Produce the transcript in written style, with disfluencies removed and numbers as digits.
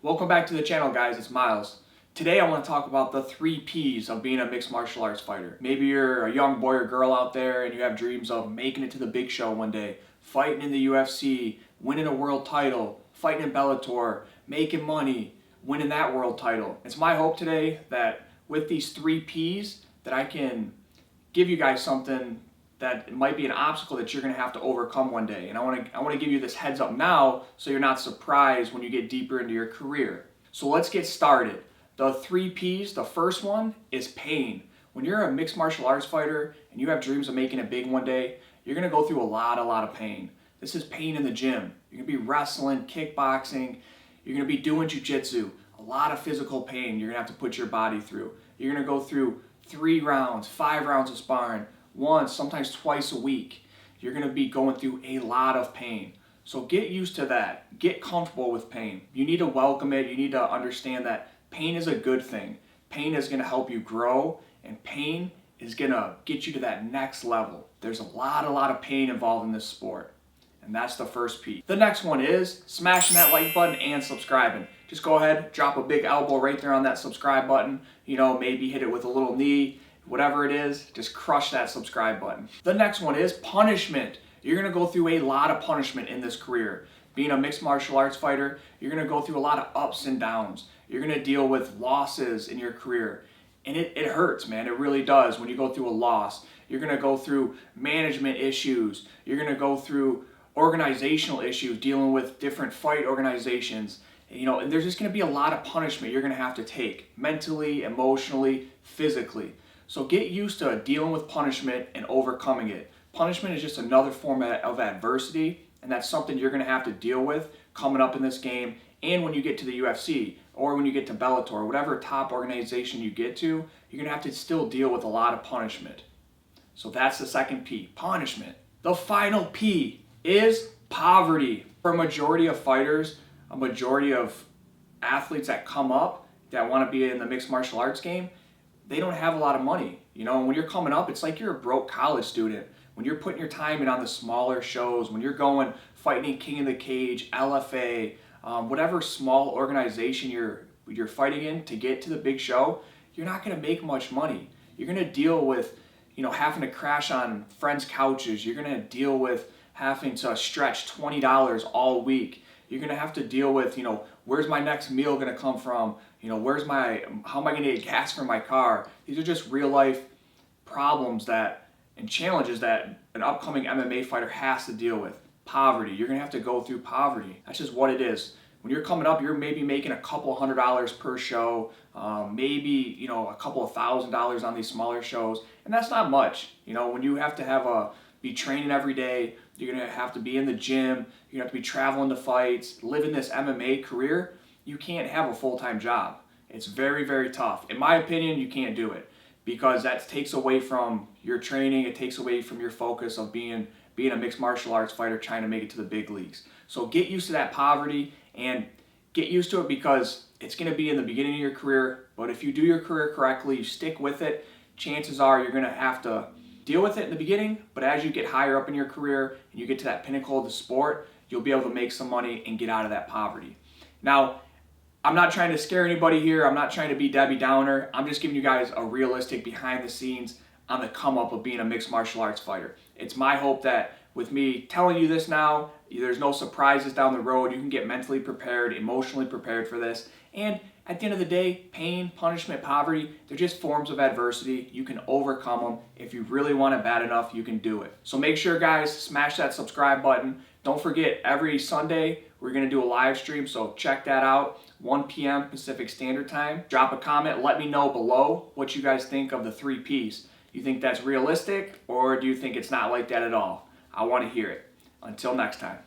Welcome back to the channel, guys. It's Myles. Today I want to talk about the 3 P's of being a mixed martial arts fighter. Maybe you're a young boy or girl out there and you have dreams of making it to the big show one day, fighting in the UFC, winning a world title, fighting in Bellator, making money, winning that world title. It's my hope today that with these 3 P's that I can give you guys something that might be an obstacle that you're going to have to overcome one day. And I want to give you this heads up now so you're not surprised when you get deeper into your career. So let's get started. The 3 P's, the first one is pain. When you're a mixed martial arts fighter and you have dreams of making it big one day, you're going to go through a lot of pain. This is pain in the gym. You're going to be wrestling, kickboxing, you're going to be doing jiu-jitsu. A lot of physical pain you're going to have to put your body through. You're going to go through 3 rounds, 5 rounds of sparring, once, sometimes twice a week. You're going to be going through a lot of pain. So get used to that. Get comfortable with pain. You need to welcome it. You need to understand that pain is a good thing. Pain is going to help you grow, and pain is going to get you to that next level. There's a lot of pain involved in this sport. And that's the first P. The next one is smashing that like button and subscribing. Just go ahead, drop a big elbow right there on that subscribe button. Maybe hit it with a little knee. Whatever it is, just crush that subscribe button. The next one is punishment. You're going to go through a lot of punishment in this career. Being a mixed martial arts fighter, you're going to go through a lot of ups and downs. You're going to deal with losses in your career. And it hurts, man. It really does when you go through a loss. You're going to go through management issues. You're going to go through organizational issues, dealing with different fight organizations. And there's just going to be a lot of punishment you're going to have to take, mentally, emotionally, physically. So get used to dealing with punishment and overcoming it. Punishment is just another form of adversity, and that's something you're going to have to deal with coming up in this game and when you get to the UFC or when you get to Bellator, whatever top organization you get to, you're going to have to still deal with a lot of punishment. So that's the second P, punishment. The final P is poverty. For a majority of fighters, a majority of athletes that come up that want to be in the mixed martial arts game, they don't have a lot of money. When you're coming up, it's like you're a broke college student. When you're putting your time in on the smaller shows, when you're going fighting in King of the Cage, LFA, whatever small organization you're fighting in to get to the big show, you're not going to make much money. You're going to deal with, having to crash on friends' couches. You're going to deal with having to stretch $20 all week. You're going to have to deal with, where's my next meal going to come from? How am I going to get gas for my car? These are just real life problems and challenges that an upcoming MMA fighter has to deal with. Poverty. You're going to have to go through poverty. That's just what it is. When you're coming up, you're maybe making a couple $100s per show, maybe, a couple of $1,000s on these smaller shows. And that's not much. When you have to be training every day, you're going to have to be in the gym, you're going to have to be traveling to fights, living this MMA career, you can't have a full-time job. It's very tough. In my opinion, you can't do it because that takes away from your training, it takes away from your focus of being a mixed martial arts fighter trying to make it to the big leagues. So get used to that poverty and get used to it because it's going to be in the beginning of your career, but if you do your career correctly, you stick with it, chances are you're going to have to deal with it in the beginning, but as you get higher up in your career and you get to that pinnacle of the sport, you'll be able to make some money and get out of that poverty. Now, I'm not trying to scare anybody here. I'm not trying to be Debbie Downer. I'm just giving you guys a realistic behind the scenes on the come up of being a mixed martial arts fighter. It's my hope that with me telling you this now, there's no surprises down the road. You can get mentally prepared, emotionally prepared for this. And at the end of the day, pain, punishment, poverty, they're just forms of adversity. You can overcome them. If you really want it bad enough, you can do it. So make sure, guys, smash that subscribe button. Don't forget, every Sunday, we're going to do a live stream, so check that out, 1 p.m. Pacific Standard Time. Drop a comment. Let me know below what you guys think of the 3 Ps. You think that's realistic, or do you think it's not like that at all? I want to hear it. Until next time.